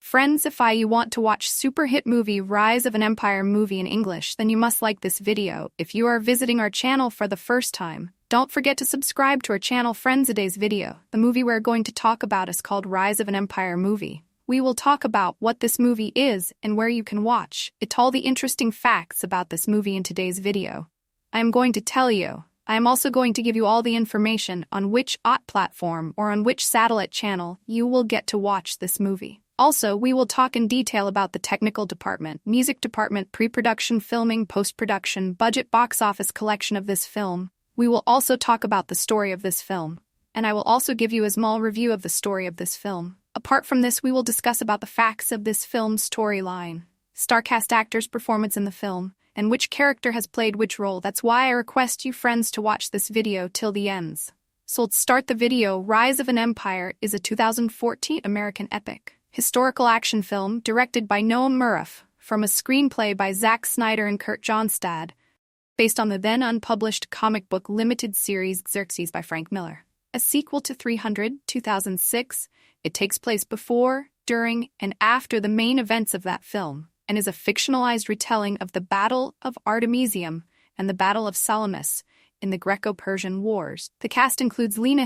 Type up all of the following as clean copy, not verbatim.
Friends, if you want to watch super hit movie Rise of an Empire movie in English, then you must like this video. If you are visiting our channel for the first time, don't forget to subscribe to our channel. Friends, today's video, the movie we're going to talk about is called Rise of an Empire movie. We will talk about what this movie is and where you can watch it, all the interesting facts about this movie in today's video. I am going to tell you. I am also going to give you all the information on which OTT platform or on which satellite channel you will get to watch this movie. Also, we will talk in detail about the technical department, music department, pre-production, filming, post-production, budget, box office collection of this film. We will also talk about the story of this film, and I will also give you a small review of the story of this film. Apart from this, we will discuss about the facts of this film's storyline, star-cast actors' performance in the film, and which character has played which role. That's why I request you friends to watch this video till the ends. So let's start the video. Rise of an Empire is a 2014 American epic historical action film directed by Noah Murph from a screenplay by Zack Snyder and Kurt Johnstad, based on the then unpublished comic book limited series Xerxes by Frank Miller. A sequel to 300, 2006, it takes place before, during, and after the main events of that film, and is a fictionalized retelling of the Battle of Artemisium and the Battle of Salamis in the Greco-Persian Wars. The cast includes Lena,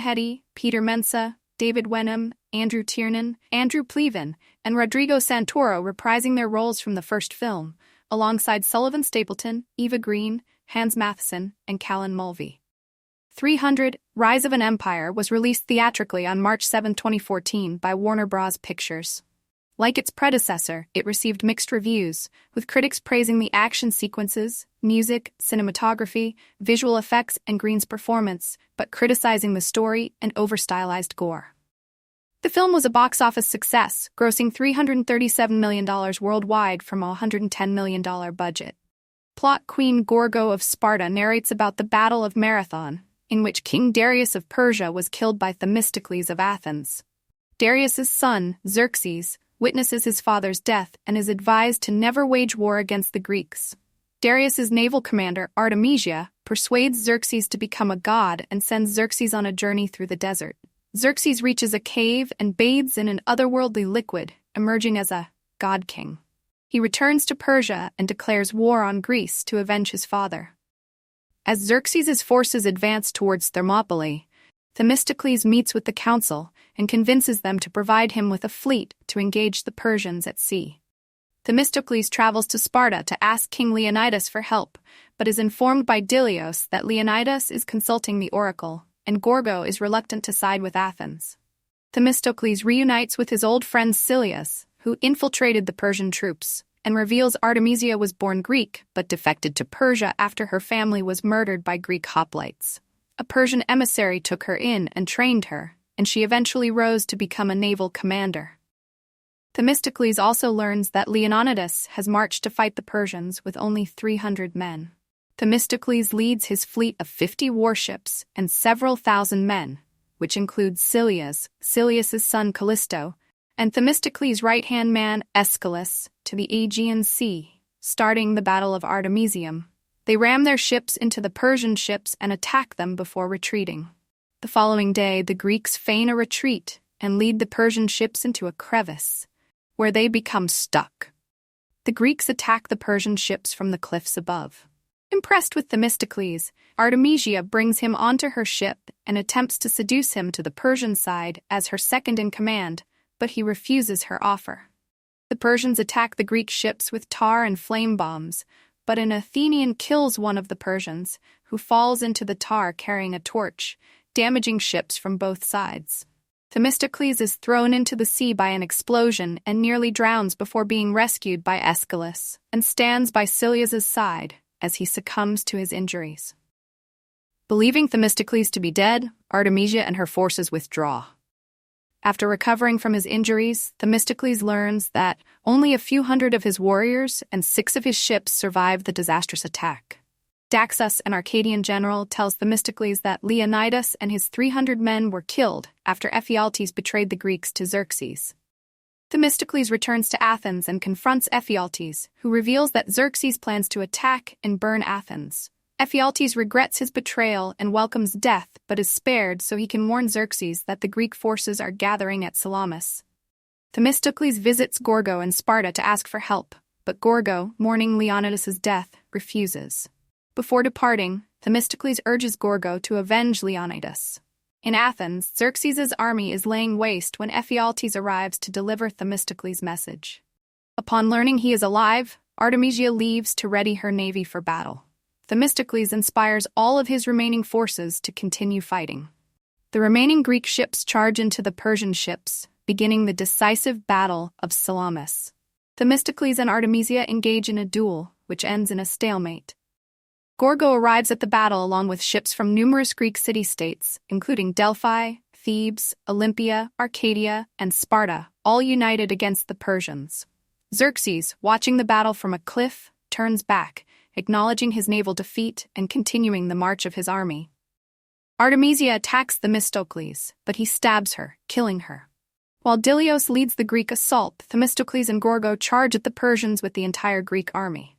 Peter Mensah, David Wenham, Andrew Tiernan, Andrew Pleven, and Rodrigo Santoro reprising their roles from the first film, alongside Sullivan Stapleton, Eva Green, Hans Matheson, and Callan Mulvey. 300, Rise of an Empire was released theatrically on March 7, 2014 by Warner Bros. Pictures. Like its predecessor, it received mixed reviews, with critics praising the action sequences, music, cinematography, visual effects, and Green's performance, but criticizing the story and over-stylized gore. The film was a box office success, grossing $337 million worldwide from a $110 million budget. Plot: Queen Gorgo of Sparta narrates about the Battle of Marathon, in which King Darius of Persia was killed by Themistocles of Athens. Darius's son, Xerxes, witnesses his father's death and is advised to never wage war against the Greeks. Darius's naval commander, Artemisia, persuades Xerxes to become a god and sends Xerxes on a journey through the desert. Xerxes reaches a cave and bathes in an otherworldly liquid, emerging as a god king. He returns to Persia and declares war on Greece to avenge his father. As Xerxes' forces advance towards Thermopylae, Themistocles meets with the council and convinces them to provide him with a fleet to engage the Persians at sea. Themistocles travels to Sparta to ask King Leonidas for help, but is informed by Dilios that Leonidas is consulting the oracle, and Gorgo is reluctant to side with Athens. Themistocles reunites with his old friend Silius, who infiltrated the Persian troops, and reveals Artemisia was born Greek but defected to Persia after her family was murdered by Greek hoplites. A Persian emissary took her in and trained her, and she eventually rose to become a naval commander. Themistocles also learns that Leonidas has marched to fight the Persians with only 300 men. Themistocles leads his fleet of 50 warships and several thousand men, which includes Silius's son Callisto, and Themistocles' right-hand man Aeschylus, to the Aegean Sea, starting the Battle of Artemisium. They ram their ships into the Persian ships and attack them before retreating. The following day, the Greeks feign a retreat and lead the Persian ships into a crevice, where they become stuck. The Greeks attack the Persian ships from the cliffs above. Impressed with Themistocles, Artemisia brings him onto her ship and attempts to seduce him to the Persian side as her second-in-command, but he refuses her offer. The Persians attack the Greek ships with tar and flame bombs, but an Athenian kills one of the Persians, who falls into the tar carrying a torch, damaging ships from both sides. Themistocles is thrown into the sea by an explosion and nearly drowns before being rescued by Aeschylus, and stands by Silius's side as he succumbs to his injuries. Believing Themistocles to be dead, Artemisia and her forces withdraw. After recovering from his injuries, Themistocles learns that only a few hundred of his warriors and 6 of his ships survived the disastrous attack. Daxus, an Arcadian general, tells Themistocles that Leonidas and his 300 men were killed after Ephialtes betrayed the Greeks to Xerxes. Themistocles returns to Athens and confronts Ephialtes, who reveals that Xerxes plans to attack and burn Athens. Ephialtes regrets his betrayal and welcomes death, but is spared so he can warn Xerxes that the Greek forces are gathering at Salamis. Themistocles visits Gorgo in Sparta to ask for help, but Gorgo, mourning Leonidas's death, refuses. Before departing, Themistocles urges Gorgo to avenge Leonidas. In Athens, Xerxes' army is laying waste when Ephialtes arrives to deliver Themistocles' message. Upon learning he is alive, Artemisia leaves to ready her navy for battle. Themistocles inspires all of his remaining forces to continue fighting. The remaining Greek ships charge into the Persian ships, beginning the decisive Battle of Salamis. Themistocles and Artemisia engage in a duel, which ends in a stalemate. Gorgo arrives at the battle along with ships from numerous Greek city-states, including Delphi, Thebes, Olympia, Arcadia, and Sparta, all united against the Persians. Xerxes, watching the battle from a cliff, turns back, acknowledging his naval defeat and continuing the march of his army. Artemisia attacks Themistocles, but he stabs her, killing her. While Dilios leads the Greek assault, Themistocles and Gorgo charge at the Persians with the entire Greek army.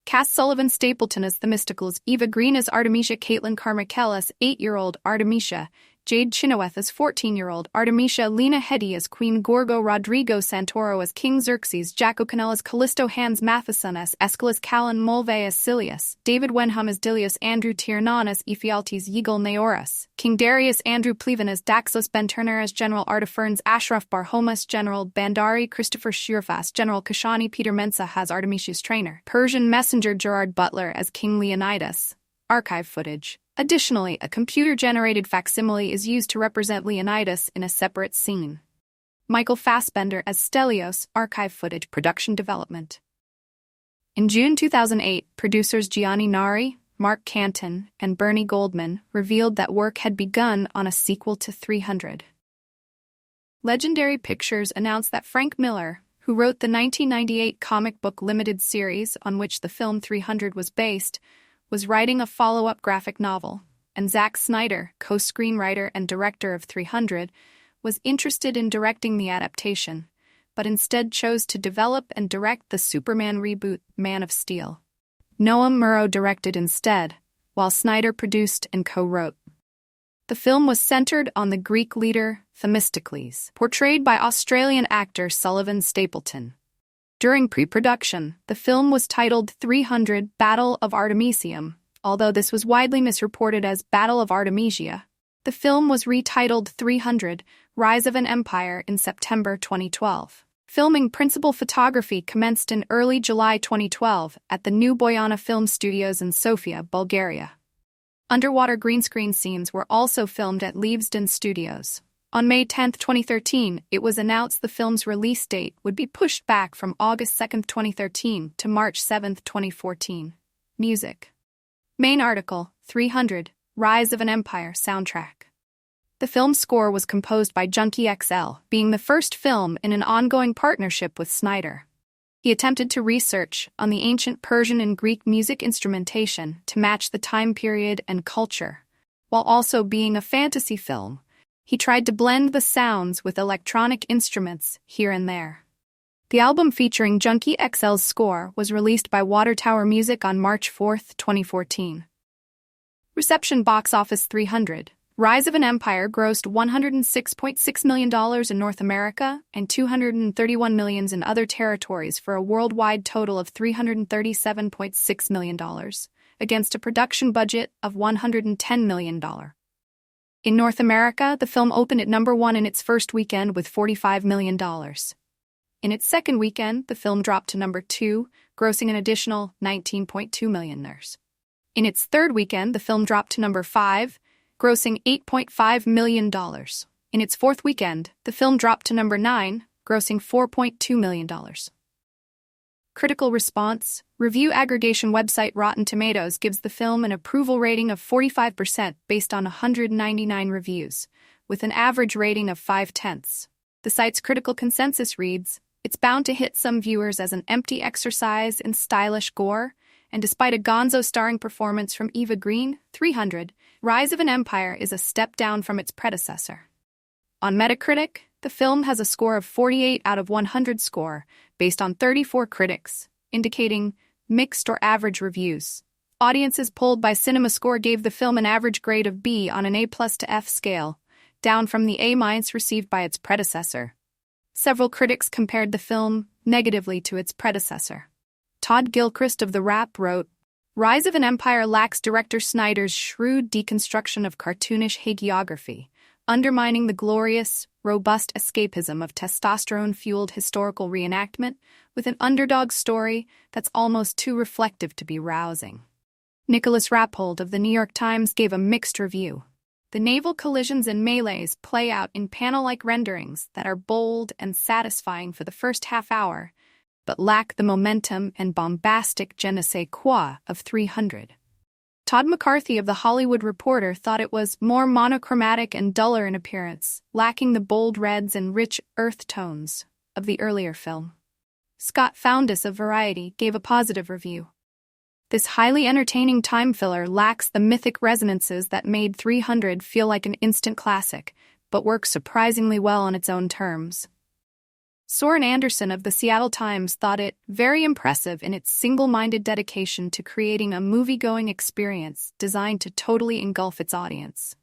Cast Sullivan Stapleton as Themistocles, Eva Green as Artemisia, Caitlin Carmichael as 8-year-old Artemisia, Jade Chenoweth as 14-year-old Artemisia, Lena Headey as Queen Gorgo, Rodrigo Santoro as King Xerxes, Jack O'Connell as Callisto, Hans Matheson as Aeschylus, Callan Mulvey as Silius, David Wenham as Dilios, Andrew Tiernan as Ephialtes, Yigal Naoris, King Darius, Andrew Pleven as Daxos, Ben Turner as General Artafernes, Ashraf Barhoma as General Bandari, Christopher Shearfast, General Kashani, Peter Mensa as Artemisia's trainer, Persian messenger Gerard Butler as King Leonidas. Archive footage. Additionally, a computer-generated facsimile is used to represent Leonidas in a separate scene. Michael Fassbender as Stelios, archive footage, production development. In June 2008, producers Gianni Nari, Mark Canton, and Bernie Goldman revealed that work had begun on a sequel to 300. Legendary Pictures announced that Frank Miller, who wrote the 1998 comic book limited series on which the film 300 was based, was writing a follow-up graphic novel, and Zack Snyder, co-screenwriter and director of 300, was interested in directing the adaptation, but instead chose to develop and direct the Superman reboot, Man of Steel. Noam Murrow directed instead, while Snyder produced and co-wrote. The film was centered on the Greek leader Themistocles, portrayed by Australian actor Sullivan Stapleton. During pre-production, the film was titled 300 Battle of Artemisium, although this was widely misreported as Battle of Artemisia. The film was retitled 300 Rise of an Empire in September 2012. Filming principal photography commenced in early July 2012 at the New Boyana Film Studios in Sofia, Bulgaria. Underwater green screen scenes were also filmed at Leavesden Studios. On May 10, 2013, it was announced the film's release date would be pushed back from August 2, 2013 to March 7, 2014. Music. Main article, 300, Rise of an Empire soundtrack. The film's score was composed by Junkie XL, being the first film in an ongoing partnership with Snyder. He attempted to research on the ancient Persian and Greek music instrumentation to match the time period and culture. While also being a fantasy film, he tried to blend the sounds with electronic instruments here and there. The album featuring Junkie XL's score was released by Water Tower Music on March 4, 2014. Reception. Box office. 300. Rise of an Empire grossed $106.6 million in North America and $231 million in other territories for a worldwide total of $337.6 million, against a production budget of $110 million. In North America, the film opened at number 1 in its first weekend with $45 million. In its second weekend, the film dropped to number 2, grossing an additional $19.2 million. In its third weekend, the film dropped to number 5, grossing $8.5 million. In its fourth weekend, the film dropped to number 9, grossing $4.2 million. Critical response. Review aggregation website Rotten Tomatoes gives the film an approval rating of 45% based on 199 reviews, with an average rating of 5/10. The site's critical consensus reads, "It's bound to hit some viewers as an empty exercise in stylish gore, and despite a gonzo-starring performance from Eva Green, 300, Rise of an Empire is a step down from its predecessor." On Metacritic, the film has a score of 48 out of 100 score, based on 34 critics, indicating mixed or average reviews. Audiences polled by CinemaScore gave the film an average grade of B on an A+ to F scale, down from the A- received by its predecessor. Several critics compared the film negatively to its predecessor. Todd Gilchrist of The Wrap wrote, "Rise of an Empire lacks director Snyder's shrewd deconstruction of cartoonish hagiography, undermining the glorious, robust escapism of testosterone-fueled historical reenactment with an underdog story that's almost too reflective to be rousing." Nicholas Rappold of The New York Times gave a mixed review. "The naval collisions and melees play out in panel-like renderings that are bold and satisfying for the first half hour, but lack the momentum and bombastic je ne sais quoi of 300. Todd McCarthy of The Hollywood Reporter thought it was more monochromatic and duller in appearance, lacking the bold reds and rich earth tones of the earlier film. Scott Foundas of Variety gave a positive review. "This highly entertaining time filler lacks the mythic resonances that made 300 feel like an instant classic, but works surprisingly well on its own terms." Soren Anderson of the Seattle Times thought it very impressive in its single-minded dedication to creating a movie-going experience designed to totally engulf its audience.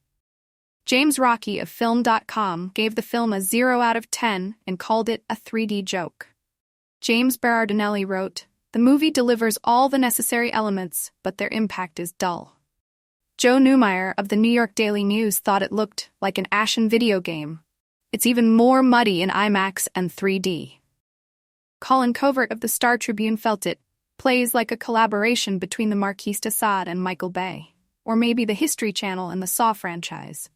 James Rocky of Film.com gave the film a 0 out of 10 and called it a 3D joke. James Berardinelli wrote, "The movie delivers all the necessary elements, but their impact is dull." Joe Neumeyer of the New York Daily News thought it looked like an ashen video game. "It's even more muddy in IMAX and 3D. Colin Covert of the Star Tribune felt it plays like a collaboration between the Marquis de Sade and Michael Bay, or maybe the History Channel and the Saw franchise.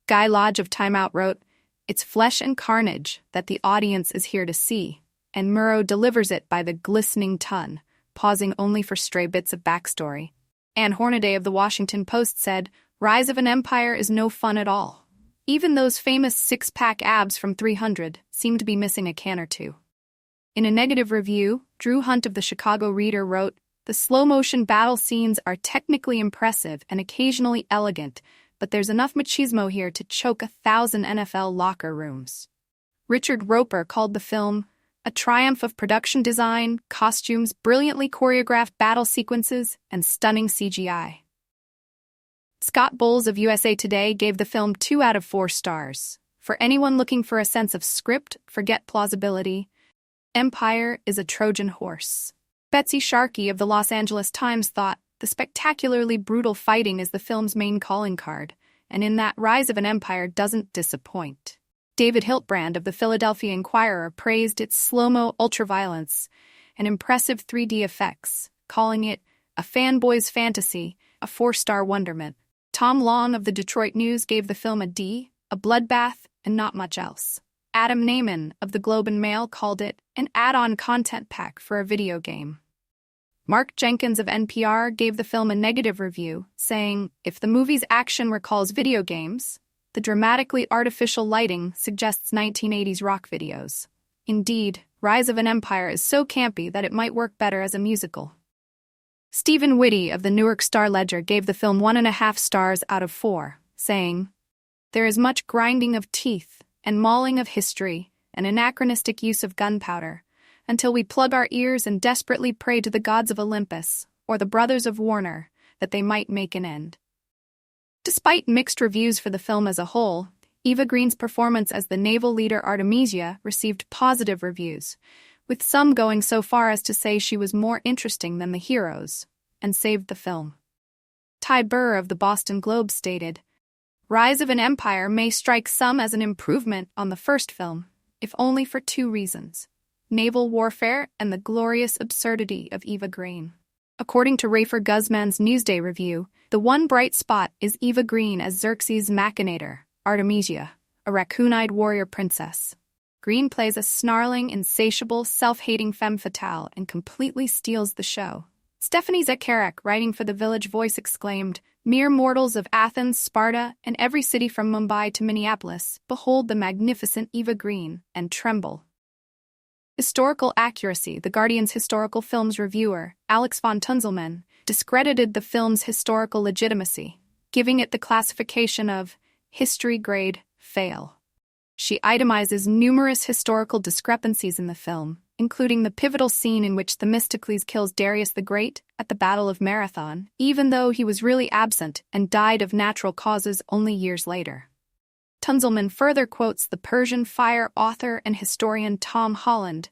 Guy Lodge of Time Out wrote, "It's flesh and carnage that the audience is here to see, and Murrow delivers it by the glistening ton, pausing only for stray bits of backstory." Ann Hornaday of the Washington Post said, "Rise of an Empire is no fun at all. Even those famous six-pack abs from 300 seem to be missing a can or two." In a negative review, Drew Hunt of the Chicago Reader wrote, "The slow-motion battle scenes are technically impressive and occasionally elegant, but there's enough machismo here to choke 1,000 NFL locker rooms." Richard Roper called the film a triumph of production design, costumes, brilliantly choreographed battle sequences, and stunning CGI. Scott Bowles of USA Today gave the film 2 out of 4 stars. "For anyone looking for a sense of script, forget plausibility. Empire is a Trojan horse." Betsy Sharkey of the Los Angeles Times thought, "The spectacularly brutal fighting is the film's main calling card, and in that Rise of an Empire doesn't disappoint." David Hiltbrand of the Philadelphia Inquirer praised its slow-mo ultraviolence and impressive 3D effects, calling it a fanboy's fantasy, a 4-star wonderment. Tom Long of the Detroit News gave the film a D, a bloodbath, and not much else. Adam Naiman of the Globe and Mail called it an add-on content pack for a video game. Mark Jenkins of NPR gave the film a negative review, saying, "If the movie's action recalls video games, the dramatically artificial lighting suggests 1980s rock videos. Indeed, Rise of an Empire is so campy that it might work better as a musical." Stephen Whitty of the Newark Star-Ledger gave the film 1.5 stars out of 4, saying, "There is much grinding of teeth and mauling of history and anachronistic use of gunpowder, until we plug our ears and desperately pray to the gods of Olympus or the brothers of Warner that they might make an end." Despite mixed reviews for the film as a whole, Eva Green's performance as the naval leader Artemisia received positive reviews, with some going so far as to say she was more interesting than the heroes, and saved the film. Ty Burr of the Boston Globe stated, "Rise of an Empire may strike some as an improvement on the first film, if only for 2 reasons: naval warfare and the glorious absurdity of Eva Green." According to Rafer Guzman's Newsday review, the one bright spot is Eva Green as Xerxes' machinator, Artemisia, a raccoon-eyed warrior princess. Green plays a snarling, insatiable, self-hating femme fatale and completely steals the show. Stephanie Zacharek, writing for The Village Voice, exclaimed, "Mere mortals of Athens, Sparta, and every city from Mumbai to Minneapolis, behold the magnificent Eva Green and tremble." Historical accuracy. The Guardian's historical films reviewer, Alex von Tunzelmann, discredited the film's historical legitimacy, giving it the classification of history-grade fail. She itemizes numerous historical discrepancies in the film, including the pivotal scene in which Themistocles kills Darius the Great at the Battle of Marathon, even though he was really absent and died of natural causes only years later. Tunzelman further quotes the Persian Fire author and historian Tom Holland,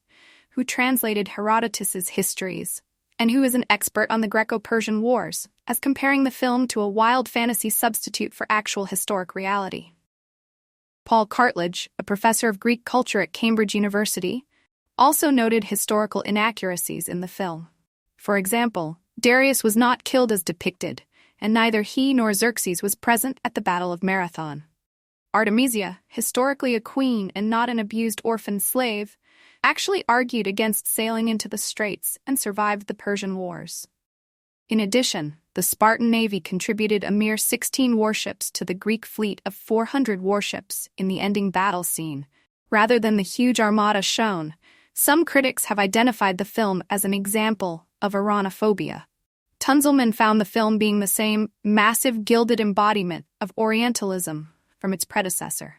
who translated Herodotus's histories, and who is an expert on the Greco-Persian Wars, as comparing the film to a wild fantasy substitute for actual historic reality. Paul Cartledge, a professor of Greek culture at Cambridge University, also noted historical inaccuracies in the film. For example, Darius was not killed as depicted, and neither he nor Xerxes was present at the Battle of Marathon. Artemisia, historically a queen and not an abused orphan slave, actually argued against sailing into the Straits and survived the Persian Wars. In addition, the Spartan navy contributed a mere 16 warships to the Greek fleet of 400 warships in the ending battle scene, rather than the huge armada shown. Some critics have identified the film as an example of Iranophobia. Tunzelman found the film being the same massive gilded embodiment of Orientalism from its predecessor.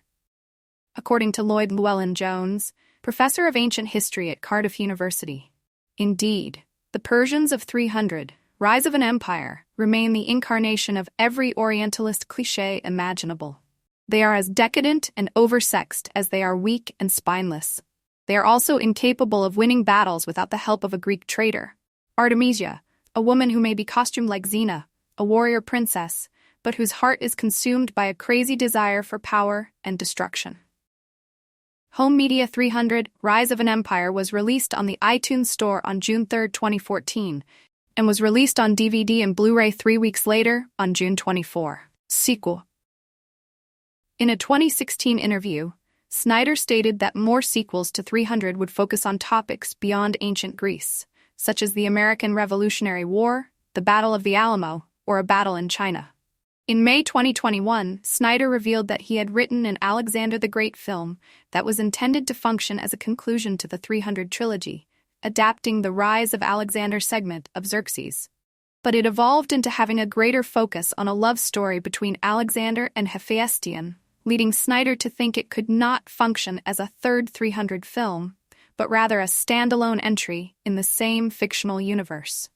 According to Lloyd Llewellyn-Jones, professor of ancient history at Cardiff University, indeed, the Persians of 300, Rise of an Empire, remain the incarnation of every Orientalist cliché imaginable. They are as decadent and oversexed as they are weak and spineless. They are also incapable of winning battles without the help of a Greek traitor. Artemisia, a woman who may be costumed like Xena, a warrior princess, but whose heart is consumed by a crazy desire for power and destruction. Home Media 300, Rise of an Empire was released on the iTunes Store on June 3, 2014, and was released on DVD and Blu-ray 3 weeks later, on June 24. Sequel. In a 2016 interview, Snyder stated that more sequels to 300 would focus on topics beyond ancient Greece, such as the American Revolutionary War, the Battle of the Alamo, or a battle in China. In May 2021, Snyder revealed that he had written an Alexander the Great film that was intended to function as a conclusion to the 300 trilogy, adapting the Rise of Alexander segment of Xerxes. But it evolved into having a greater focus on a love story between Alexander and Hephaestion, leading Snyder to think it could not function as a third 300 film, but rather a standalone entry in the same fictional universe.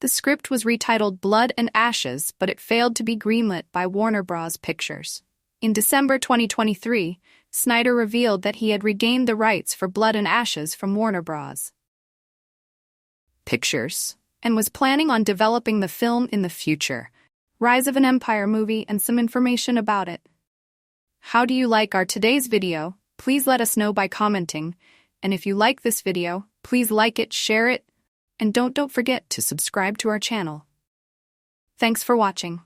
The script was retitled Blood and Ashes, but it failed to be greenlit by Warner Bros. Pictures. In December 2023, Snyder revealed that he had regained the rights for Blood and Ashes from Warner Bros. Pictures, and was planning on developing the film in the future. Rise of an Empire movie and some information about it. How do you like our today's video? Please let us know by commenting, and if you like this video, please like it, share it, and don't forget to subscribe to our channel. Thanks for watching.